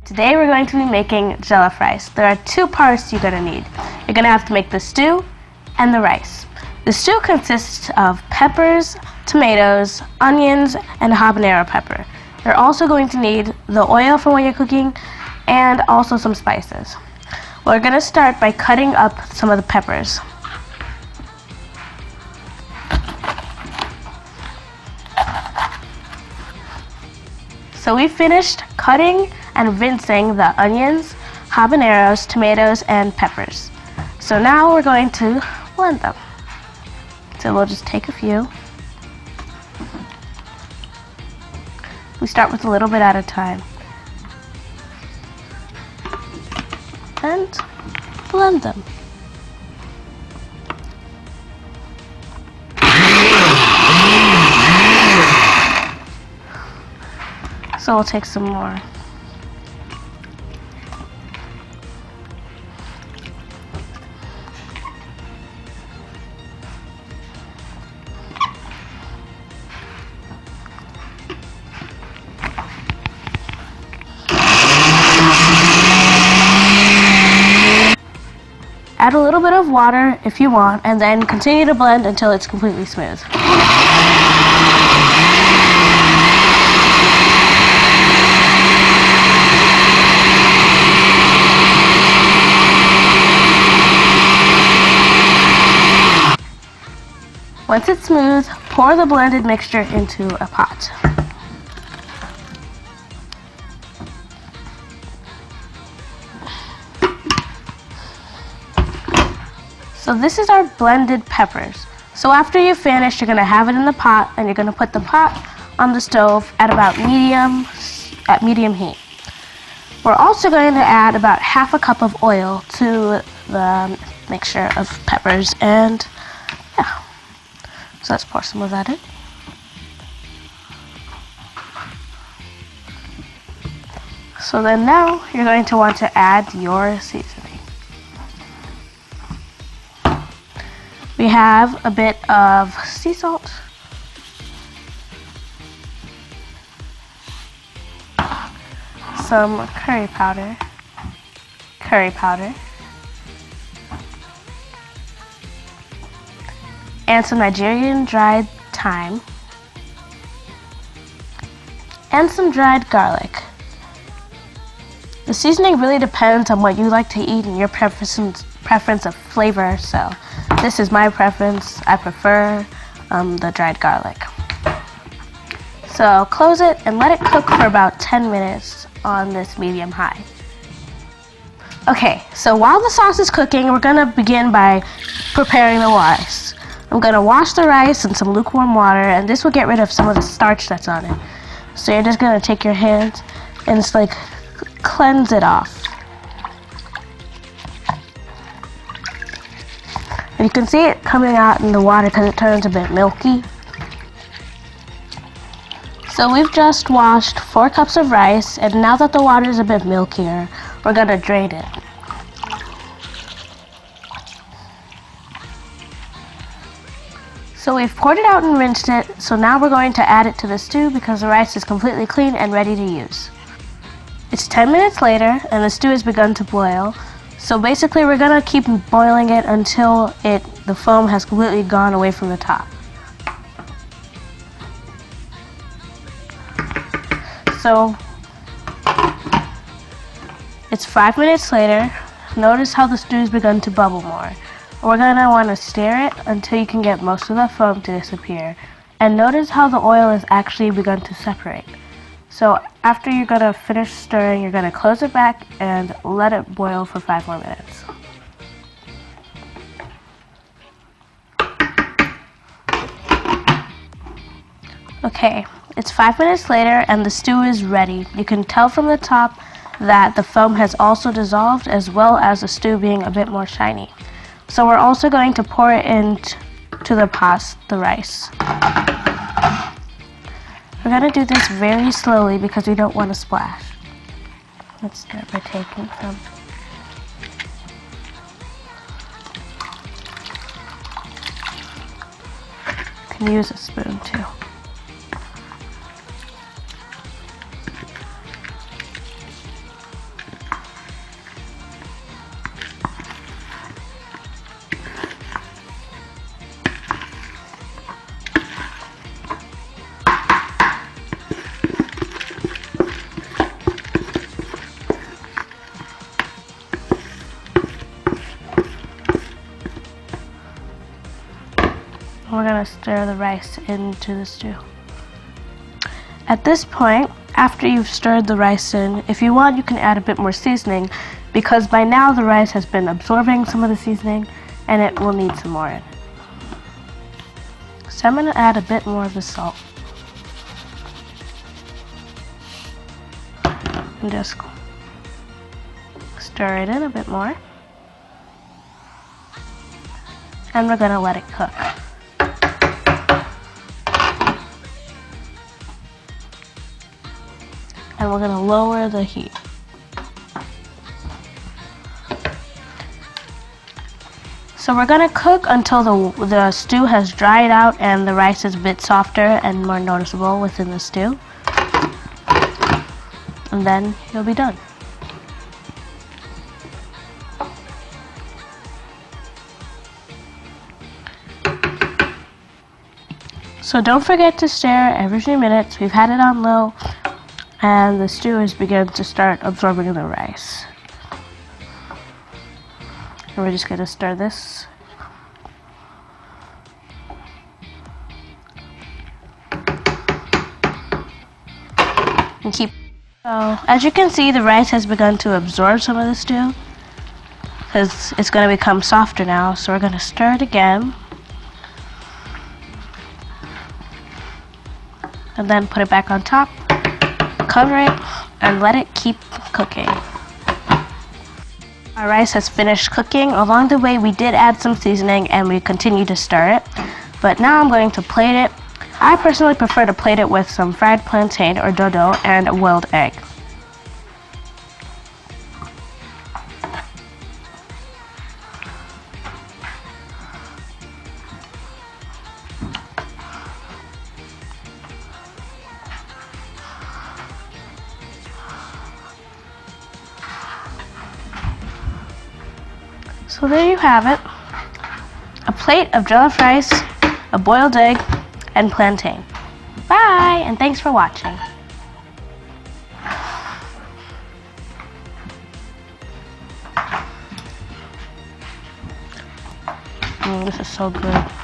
Today we're going to be making jollof rice. There are two parts you're going to need. You're going to have to make the stew and the rice. The stew consists of peppers, tomatoes, onions, and habanero pepper. You're also going to need the oil for when you're cooking and also some spices. We're going to start by cutting up some of the peppers. So we finished cutting and rinsing the onions, habaneros, tomatoes, and peppers. So now we're going to blend them. So we'll just take a few. We start with a little bit at a time. And blend them. So we'll take some more. Add a little bit of water if you want, and then continue to blend until it's completely smooth. Once it's smooth, pour the blended mixture into a pot. So this is our blended peppers. So after you finish, you're going to have it in the pot, and you're going to put the pot on the stove at about medium heat. We're also going to add about half a cup of oil to the mixture of peppers, and yeah. So let's pour some of that in. So then now you're going to want to add your seasoning. We have a bit of sea salt, some curry powder, and some Nigerian dried thyme, and some dried garlic. The seasoning really depends on what you like to eat and your preference of flavor, so this is my preference. I prefer the dried garlic. So close it and let it cook for about 10 minutes on this medium high. Okay, so while the sauce is cooking, we're going to begin by preparing the rice. I'm going to wash the rice in some lukewarm water, and this will get rid of some of the starch that's on it. So you're just going to take your hands and just like cleanse it off. And you can see it coming out in the water because it turns a bit milky. So we've just washed 4 cups of rice, and now that the water is a bit milkier, we're going to drain it. So we've poured it out and rinsed it, so now we're going to add it to the stew because the rice is completely clean and ready to use. It's 10 minutes later and the stew has begun to boil. So basically we're going to keep boiling it until the foam has completely gone away from the top. So it's 5 minutes later. Notice how the stew's begun to bubble more. We're going to want to stir it until you can get most of the foam to disappear. And notice how the oil has actually begun to separate. So after you're going to finish stirring, you're going to close it back and let it boil for 5 more minutes. Okay, it's 5 minutes later and the stew is ready. You can tell from the top that the foam has also dissolved, as well as the stew being a bit more shiny. So we're also going to pour it into the rice. We're going to do this very slowly because we don't want to splash. Let's start by taking some. You can use a spoon too. to stir the rice into the stew. At this point, after you've stirred the rice in, if you want, you can add a bit more seasoning, because by now the rice has been absorbing some of the seasoning and it will need some more in it. So I'm going to add a bit more of the salt. And just stir it in a bit more. And we're going to let it cook. And we're going to lower the heat. So we're going to cook until the stew has dried out and the rice is a bit softer and more noticeable within the stew. And then you'll be done. So don't forget to stir every few minutes. We've had it on low and the stew has begun to start absorbing the rice. And we're just going to stir this. And keep. So, as you can see, the rice has begun to absorb some of the stew because it's going to become softer now. So we're going to stir it again. And then put it back on top, cover it, and let it keep cooking. Our rice has finished cooking. Along the way we did add some seasoning and we continue to stir it. But now I'm going to plate it. I personally prefer to plate it with some fried plantain or dodo and a boiled egg. So there you have it, a plate of jollof rice, a boiled egg, and plantain. Bye, and thanks for watching. This is so good.